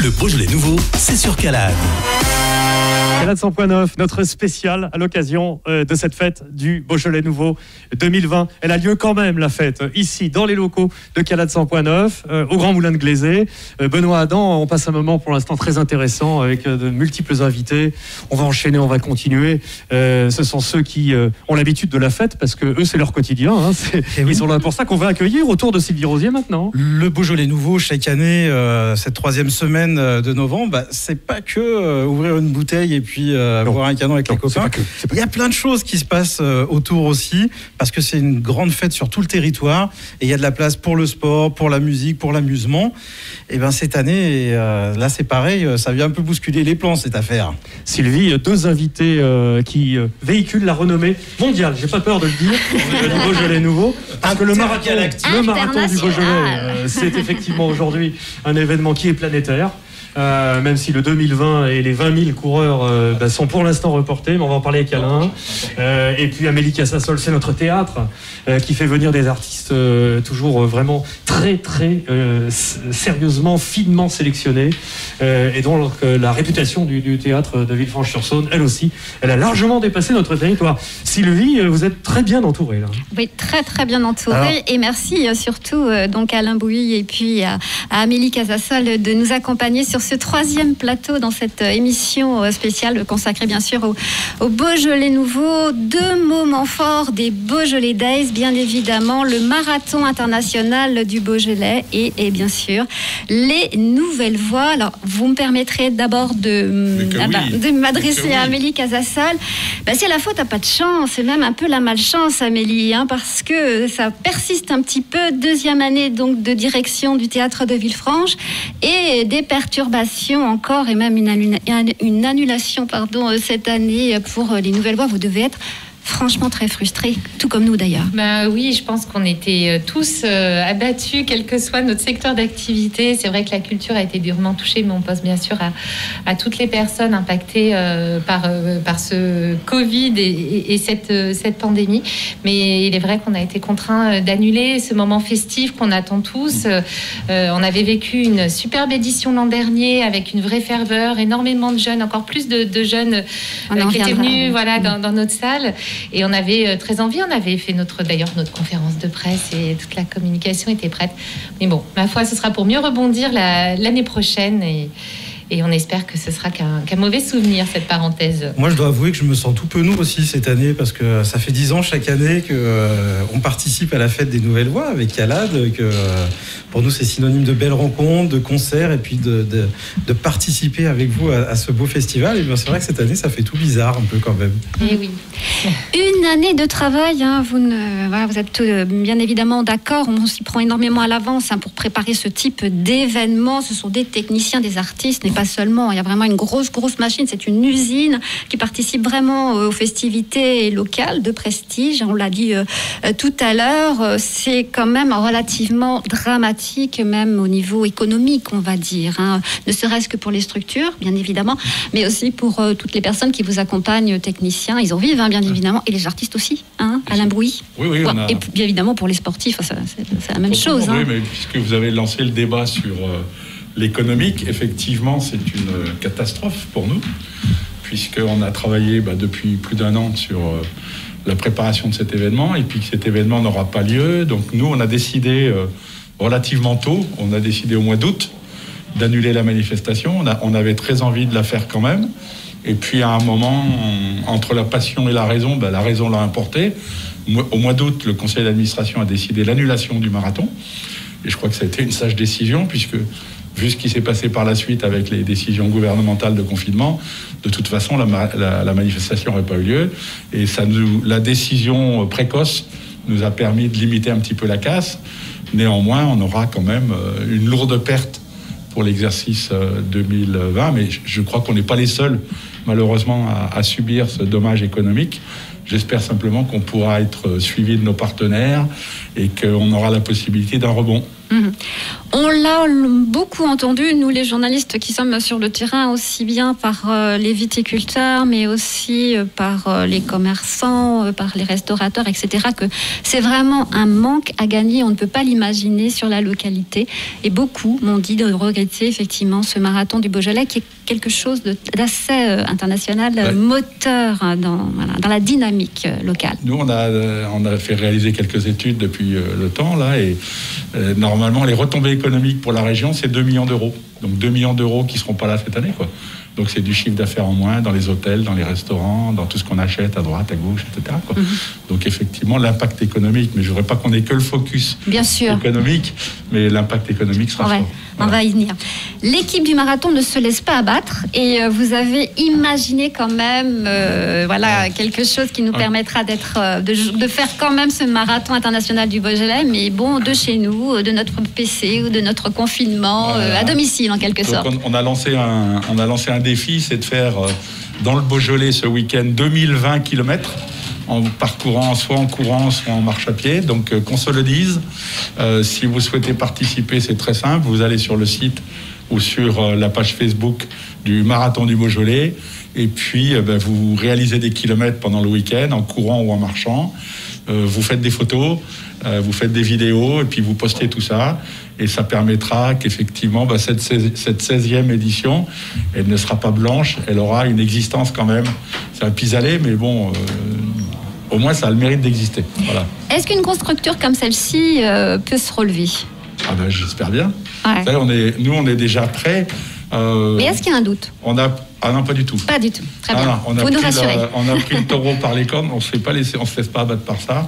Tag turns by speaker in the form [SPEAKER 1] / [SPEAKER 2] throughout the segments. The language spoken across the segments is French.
[SPEAKER 1] Le Beaujolais nouveau, c'est sur Calade.
[SPEAKER 2] Calade 100.9, notre spécial à l'occasion de cette fête du Beaujolais nouveau 2020. Elle a lieu quand même, la fête, ici, dans les locaux de Calade 100.9, au Grand Moulin de Glaisé. Benoît Adam, on passe un moment pour l'instant très intéressant avec de multiples invités. On va enchaîner, on va continuer. Ce sont ceux qui ont l'habitude de la fête parce que eux, c'est leur quotidien. Hein. Ils sont là pour ça qu'on va accueillir autour de Sylvie Rosier maintenant.
[SPEAKER 3] Le Beaujolais nouveau, chaque année, cette troisième semaine de novembre, c'est pas que ouvrir une bouteille et puis boire un canon avec les copains. Il y a plein de choses qui se passent autour aussi, parce que c'est une grande fête sur tout le territoire, et il y a de la place pour le sport, pour la musique, pour l'amusement. Et bien cette année, là c'est pareil, ça vient un peu bousculer les plans cette affaire.
[SPEAKER 2] Sylvie, deux invités qui véhiculent la renommée mondiale, j'ai pas peur de le dire, du Beaujolais nouveau, parce que le marathon du Beaujolais, c'est effectivement aujourd'hui un événement qui est planétaire. Même si le 2020 et les 20 000 coureurs sont pour l'instant reportés, mais on va en parler avec Alain. Et puis Amélie Casassol, c'est notre théâtre qui fait venir des artistes toujours vraiment très sérieusement, finement sélectionnés, et donc la réputation du théâtre de Villefranche-sur-Saône, elle aussi, elle a largement dépassé notre territoire. Sylvie, vous êtes très bien entourée là.
[SPEAKER 4] Oui, très bien entourée. Et merci surtout donc à Alain Bouilly et puis à Amélie Casassol de nous accompagner sur ce troisième plateau dans cette émission spéciale consacrée bien sûr au Beaujolais nouveau. Deux moments forts des Beaujolais Days, bien évidemment le marathon international du Beaujolais et bien sûr les nouvelles voix. Alors vous me permettrez d'abord de m'adresser à Amélie Casassol. C'est la faute à pas de chance, c'est même un peu la malchance Amélie, parce que ça persiste un petit peu. Deuxième année donc de direction du théâtre de Villefranche et des perturbations encore et même une annulation cette année pour les nouvelles voix. Vous devez être franchement très frustrés, tout comme nous d'ailleurs.
[SPEAKER 5] Oui, je pense qu'on était tous abattus, quel que soit notre secteur d'activité. C'est vrai que la culture a été durement touchée, mais on pense bien sûr à toutes les personnes impactées par ce Covid et cette pandémie. Mais il est vrai qu'on a été contraints d'annuler ce moment festif qu'on attend tous. On avait vécu une superbe édition l'an dernier avec une vraie ferveur, énormément de jeunes, encore plus de jeunes qui étaient venus dans notre salle. Et on avait très envie, on avait fait notre conférence de presse et toute la communication était prête. Mais bon, ma foi, ce sera pour mieux rebondir l'année prochaine et on espère que ce sera qu'un mauvais souvenir, cette parenthèse.
[SPEAKER 3] Moi, je dois avouer que je me sens tout penaud aussi cette année, parce que ça fait 10 ans chaque année qu'on participe à la fête des Nouvelles Voix avec Calade, que pour nous, c'est synonyme de belles rencontres, de concerts, et puis de participer avec vous à ce beau festival. Et bien, c'est vrai que cette année, ça fait tout bizarre un peu quand même.
[SPEAKER 4] Et oui. Une année de travail, vous êtes bien évidemment d'accord, on s'y prend énormément à l'avance pour préparer ce type d'événement. Ce sont des techniciens, des artistes, mais pas seulement. Il y a vraiment une grosse machine, c'est une usine qui participe vraiment aux festivités locales de prestige. On l'a dit tout à l'heure, c'est quand même relativement dramatique, même au niveau économique, on va dire. Ne serait-ce que pour les structures, bien évidemment, mais aussi pour toutes les personnes qui vous accompagnent, techniciens. Ils en vivent, bien évidemment, et les artistes aussi, Alain Brouilly.
[SPEAKER 6] Oui,
[SPEAKER 4] et bien évidemment, pour les sportifs, c'est la même chose.
[SPEAKER 6] Oui, mais puisque vous avez lancé le débat sur l'économique, effectivement, c'est une catastrophe pour nous, puisqu'on a travaillé depuis plus d'un an sur la préparation de cet événement, et puis que cet événement n'aura pas lieu. Donc nous, on a décidé relativement tôt, on a décidé au mois d'août, d'annuler la manifestation. On avait très envie de la faire quand même. Et puis à un moment, entre la passion et la raison l'a emporté. Au mois d'août, le conseil d'administration a décidé l'annulation du marathon. Et je crois que ça a été une sage décision, puisque vu ce qui s'est passé par la suite avec les décisions gouvernementales de confinement, de toute façon, la manifestation n'aurait pas eu lieu. Et la décision précoce nous a permis de limiter un petit peu la casse. Néanmoins, on aura quand même une lourde perte pour l'exercice 2020. Mais je crois qu'on n'est pas les seuls, malheureusement, à subir ce dommage économique. J'espère simplement qu'on pourra être suivi de nos partenaires et qu'on aura la possibilité d'un rebond.
[SPEAKER 4] On l'a beaucoup entendu, nous les journalistes qui sommes sur le terrain, aussi bien par les viticulteurs, mais aussi par les commerçants, par les restaurateurs, etc., que c'est vraiment un manque à gagner, on ne peut pas l'imaginer sur la localité. Et beaucoup m'ont dit de regretter effectivement ce marathon du Beaujolais, qui est quelque chose d'assez international, moteur dans la dynamique locale.
[SPEAKER 6] Nous, on a fait réaliser quelques études depuis le temps, là, et normalement, les retombées économiques pour la région, c'est 2 millions d'euros. Donc 2 millions d'euros qui ne seront pas là cette année, quoi. Donc c'est du chiffre d'affaires en moins dans les hôtels, dans les restaurants, dans tout ce qu'on achète à droite, à gauche, etc., quoi. Donc effectivement, l'impact économique, mais je ne voudrais pas qu'on ait que le focus économique, mais l'impact économique sera fort.
[SPEAKER 4] On va y venir. L'équipe du marathon ne se laisse pas abattre et vous avez imaginé quand même quelque chose qui nous permettra de faire quand même ce marathon international du Beaujolais, mais bon, de chez nous, de notre PC ou de notre confinement à domicile en quelque sorte.
[SPEAKER 6] On a lancé un défi, c'est de faire dans le Beaujolais ce week-end 2020 km en parcourant soit en courant, soit en marche à pied. Donc qu'on se le dise. Si vous souhaitez participer, c'est très simple. Vous allez sur le site ou sur la page Facebook du Marathon du Beaujolais. Et puis, vous réalisez des kilomètres pendant le week-end, en courant ou en marchant. Vous faites des photos, vous faites des vidéos, et puis vous postez tout ça. Et ça permettra qu'effectivement, cette 16e édition, elle ne sera pas blanche, elle aura une existence quand même. C'est un pis-aller, mais bon... au moins, ça a le mérite d'exister. Voilà.
[SPEAKER 4] Est-ce qu'une grosse structure comme celle-ci peut se relever ?
[SPEAKER 6] J'espère bien. Ouais. Là, on est déjà prêts.
[SPEAKER 4] Mais est-ce qu'il y a un doute ?
[SPEAKER 6] Non, pas du tout.
[SPEAKER 4] Pas du tout. Très bien.
[SPEAKER 6] On a pris le taureau par les cornes. On se laisse pas abattre par ça.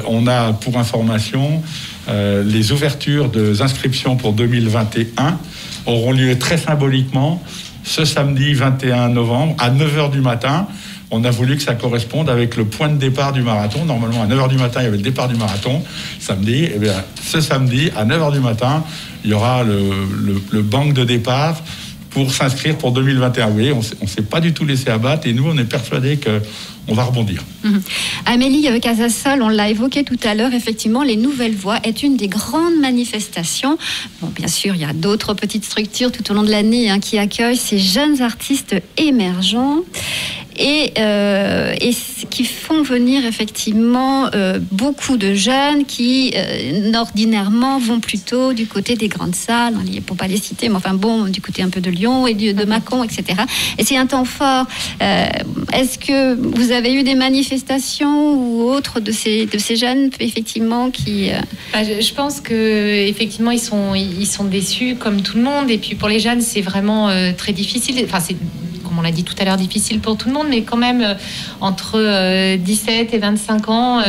[SPEAKER 6] On a, pour information, les ouvertures d'inscriptions pour 2021 auront lieu très symboliquement ce samedi 21 novembre à 9h du matin. On a voulu que ça corresponde avec le point de départ du marathon. Normalement, à 9h du matin, il y avait le départ du marathon. Samedi, ce samedi, à 9h du matin, il y aura le banc de départ pour s'inscrire pour 2021. Vous voyez, on ne s'est pas du tout laissé abattre et nous, on est persuadés qu'on va rebondir.
[SPEAKER 4] Amélie Casasol, on l'a évoqué tout à l'heure, effectivement, les Nouvelles Voix est une des grandes manifestations. Bon, bien sûr, il y a d'autres petites structures tout au long de l'année qui accueillent ces jeunes artistes émergents. Et qui font venir effectivement beaucoup de jeunes qui ordinairement vont plutôt du côté des grandes salles, pour pas les citer, mais enfin bon, du côté un peu de Lyon et de Mâcon, etc. Et c'est un temps fort. Est-ce que vous avez eu des manifestations ou autres de ces jeunes effectivement qui
[SPEAKER 5] je pense que effectivement ils sont déçus comme tout le monde, et puis pour les jeunes c'est vraiment très difficile. Enfin c'est, comme on l'a dit tout à l'heure, difficile pour tout le monde, mais quand même entre 17 et 25 ans,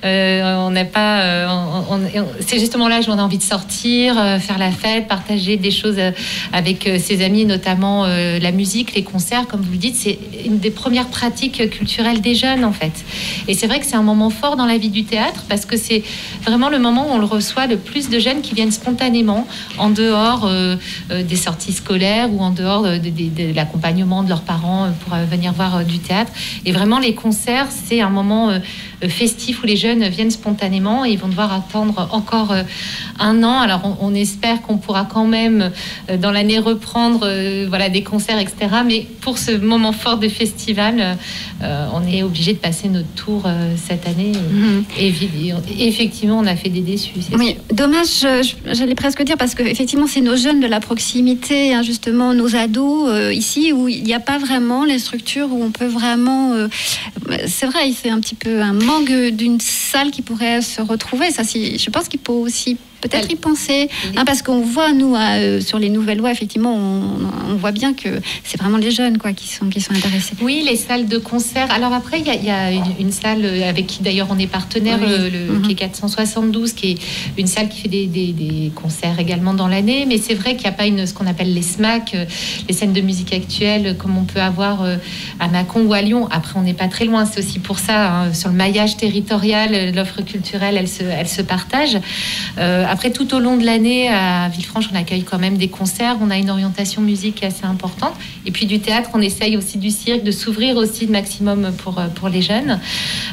[SPEAKER 5] on n'a pas... c'est justement l'âge où on a envie de sortir, faire la fête, partager des choses avec ses amis, notamment la musique, les concerts, comme vous le dites, c'est une des premières pratiques culturelles des jeunes, en fait. Et c'est vrai que c'est un moment fort dans la vie du théâtre, parce que c'est vraiment le moment où on le reçoit le plus de jeunes qui viennent spontanément, en dehors des sorties scolaires ou en dehors de l'accompagnement de leurs parents pour venir voir du théâtre. Et vraiment, les concerts, c'est un moment festif où les jeunes viennent spontanément et ils vont devoir attendre encore un an. Alors, on espère qu'on pourra quand même, dans l'année, reprendre des concerts, etc. Mais pour ce moment fort de festival, on est obligé de passer notre tour cette année. Et effectivement, on a fait des déçus.
[SPEAKER 4] Oui, dommage, j'allais presque dire, parce que effectivement, c'est nos jeunes de la proximité, justement, nos ados, ici, où il n'y a pas vraiment les structures où on peut vraiment... c'est vrai, c'est un petit peu un manque d'une salle qui pourrait se retrouver. Ça, je pense qu'il faut aussi peut-être y penser, parce qu'on voit, nous, sur les Nouvelles Lois, effectivement, on voit bien que c'est vraiment les jeunes qui sont intéressés.
[SPEAKER 5] Oui, les salles de concert. Alors après, il y a une salle avec qui, d'ailleurs, on est partenaire, qui est 472, qui est une salle qui fait des concerts également dans l'année, mais c'est vrai qu'il n'y a pas ce qu'on appelle les SMAC, les scènes de musique actuelle, comme on peut avoir à Mâcon ou à Lyon. Après, on n'est pas très loin, c'est aussi pour ça, sur le maillage territorial, l'offre culturelle, elle se partage. Après, tout au long de l'année, à Villefranche, on accueille quand même des concerts. On a une orientation musique assez importante. Et puis du théâtre, on essaye aussi du cirque, de s'ouvrir aussi le maximum pour les jeunes.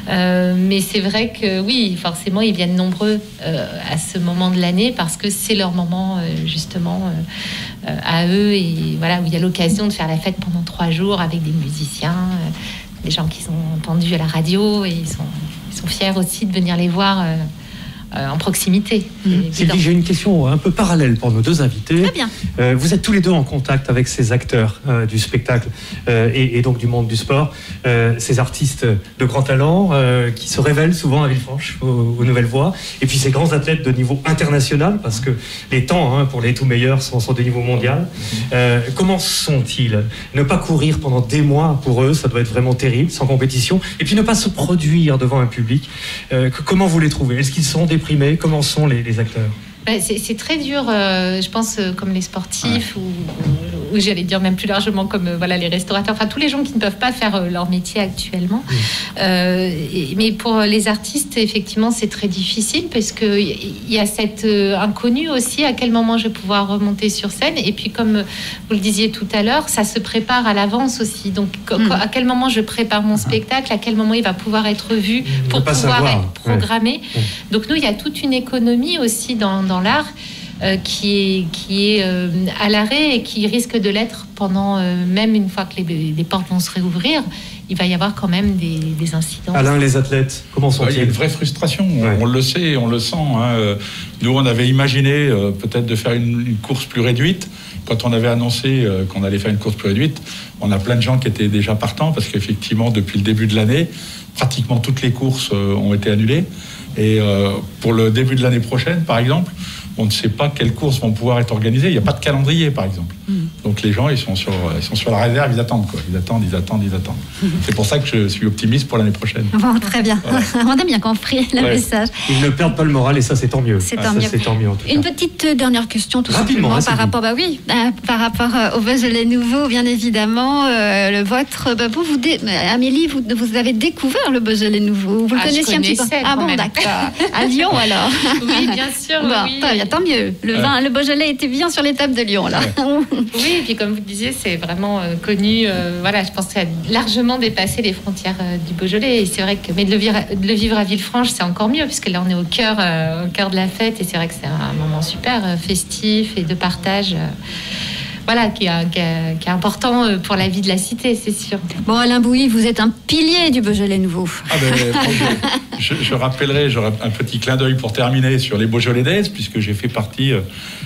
[SPEAKER 5] Mais c'est vrai que oui, forcément, ils viennent nombreux à ce moment de l'année parce que c'est leur moment justement à eux et voilà où il y a l'occasion de faire la fête pendant 3 jours avec des musiciens, des gens qui sont entendus à la radio et ils sont fiers aussi de venir les voir. En proximité.
[SPEAKER 2] Sylvie, j'ai une question un peu parallèle pour nos 2 invités.
[SPEAKER 4] Très bien.
[SPEAKER 2] Vous êtes tous les 2 en contact avec ces acteurs du spectacle et donc du monde du sport, ces artistes de grand talent qui se révèlent souvent à Villefranche, aux Nouvelles Voix, et puis ces grands athlètes de niveau international, parce que les temps pour les tout meilleurs sont de niveau mondial. Comment sont-ils? Ne pas courir pendant des mois pour eux, ça doit être vraiment terrible, sans compétition, et puis ne pas se produire devant un public. Comment vous les trouvez? Est-ce qu'ils sont déprimés? Comment sont les acteurs?
[SPEAKER 5] C'est très dur, je pense, comme les sportifs ou j'allais dire même plus largement comme les restaurateurs, enfin tous les gens qui ne peuvent pas faire leur métier actuellement. Mais pour les artistes, effectivement, c'est très difficile parce qu'il y a cet inconnu aussi, à quel moment je vais pouvoir remonter sur scène. Et puis, comme vous le disiez tout à l'heure, ça se prépare à l'avance aussi. Donc, à quel moment je prépare mon spectacle, à quel moment il va pouvoir être vu pour pouvoir être programmé. Donc, nous, il y a toute une économie aussi dans l'art qui est à l'arrêt et qui risque de l'être pendant même une fois que les portes vont se réouvrir. Il va y avoir quand même des incidents.
[SPEAKER 2] Alain, les athlètes, comment sont-ils?
[SPEAKER 6] Il y a une vraie frustration, on le sait, on le sent. Nous, on avait imaginé peut-être de faire une course plus réduite. Quand on avait annoncé qu'on allait faire une course plus réduite, on a plein de gens qui étaient déjà partants parce qu'effectivement, depuis le début de l'année, pratiquement toutes les courses ont été annulées. Et pour le début de l'année prochaine, par exemple, on ne sait pas quelles courses vont pouvoir être organisées. Il n'y a pas de calendrier, par exemple. Donc les gens, ils sont sur la réserve, ils attendent, quoi. Ils attendent. C'est pour ça que je suis optimiste pour l'année prochaine.
[SPEAKER 4] Bon, très bien. Voilà. On a bien compris le message.
[SPEAKER 2] Ils ne perdent pas le moral et ça, c'est tant mieux.
[SPEAKER 4] C'est tant mieux.
[SPEAKER 2] En tout cas.
[SPEAKER 4] Une petite dernière question, tout
[SPEAKER 2] rapidement,
[SPEAKER 4] simplement, par rapport au Beaujolais nouveau, bien évidemment. Le vôtre, Amélie, vous avez découvert le Beaujolais nouveau. Vous le connaissiez un petit peu? Ah bon, d'accord. À Lyon, alors?
[SPEAKER 5] Oui, bien sûr.
[SPEAKER 4] Oui. Tant mieux. Le Beaujolais était bien sur les tables de Lyon, là.
[SPEAKER 5] Oui, et puis comme vous disiez, c'est vraiment connu. Je pense que ça a largement dépassé les frontières du Beaujolais. Et c'est vrai que, mais de le vivre à Villefranche, c'est encore mieux, puisque là, on est au cœur de la fête. Et c'est vrai que c'est un moment super festif et de partage. Qui est important pour la vie de la cité, c'est sûr.
[SPEAKER 4] Bon, Alain Bouilly, vous êtes un pilier du Beaujolais nouveau.
[SPEAKER 6] Je rappellerai, j'aurai un petit clin d'œil pour terminer sur les Beaujolais Days, puisque j'ai fait partie,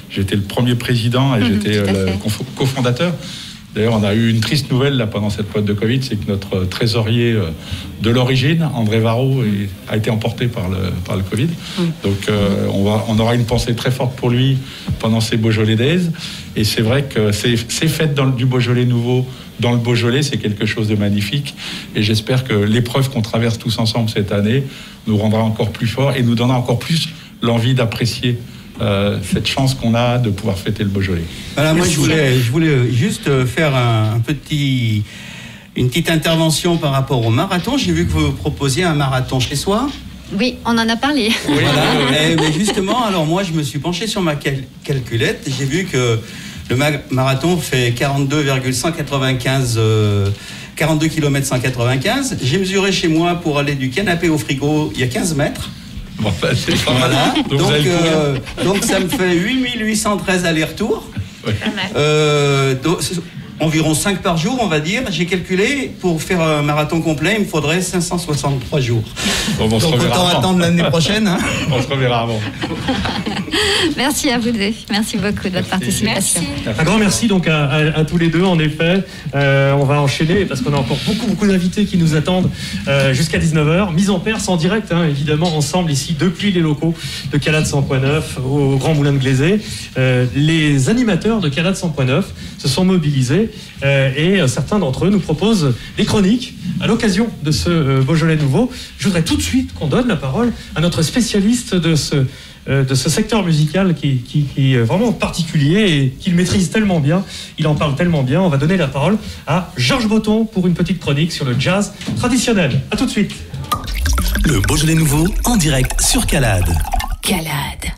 [SPEAKER 6] j'étais le premier président et j'étais le cofondateur. D'ailleurs, on a eu une triste nouvelle là, pendant cette période de Covid, c'est que notre trésorier de l'origine, André Varro, a été emporté par le Covid. Donc, on aura une pensée très forte pour lui pendant ces Beaujolais Days. Et c'est vrai que ces fêtes du Beaujolais nouveau, dans le Beaujolais, c'est quelque chose de magnifique. Et j'espère que l'épreuve qu'on traverse tous ensemble cette année nous rendra encore plus forts et nous donnera encore plus l'envie d'apprécier cette chance qu'on a de pouvoir fêter le Beaujolais.
[SPEAKER 7] Voilà, moi je voulais juste faire une petite intervention par rapport au marathon. J'ai vu que vous proposiez un marathon chez soi.
[SPEAKER 4] Oui, on en a parlé.
[SPEAKER 7] Oui, voilà. Mais justement, alors moi je me suis penché sur ma calculette. J'ai vu que le marathon fait 42 km 195. J'ai mesuré chez moi pour aller du canapé au frigo, il y a 15 mètres.
[SPEAKER 6] Bon, c'est pas mal.
[SPEAKER 7] Voilà. Donc ça me fait 8813 allers-retours. Ouais. Environ 5 par jour, on va dire. J'ai calculé, pour faire un marathon complet, il me faudrait 563 jours.
[SPEAKER 6] Bon,
[SPEAKER 7] donc autant attendre l'année prochaine. Hein.
[SPEAKER 6] On se reverra avant.
[SPEAKER 4] Merci à vous deux. Merci beaucoup de votre participation.
[SPEAKER 5] Merci.
[SPEAKER 2] Un grand merci donc à tous les deux, en effet. On va enchaîner parce qu'on a encore beaucoup d'invités qui nous attendent jusqu'à 19h. Mise en perce en direct, évidemment, ensemble ici depuis les locaux de Calade 100.9 au Grand Moulin de Glazé. Les animateurs de Calade 100.9 se sont mobilisés et certains d'entre eux nous proposent des chroniques à l'occasion de ce Beaujolais nouveau. Je voudrais tout de suite qu'on donne la parole à notre spécialiste de ce secteur musical qui est vraiment particulier et qu'il maîtrise tellement bien, il en parle tellement bien. On va donner la parole à Georges Botton pour une petite chronique sur le jazz traditionnel. À tout de suite.
[SPEAKER 1] Le Beaujolais nouveau en direct sur Calade.
[SPEAKER 8] Calade.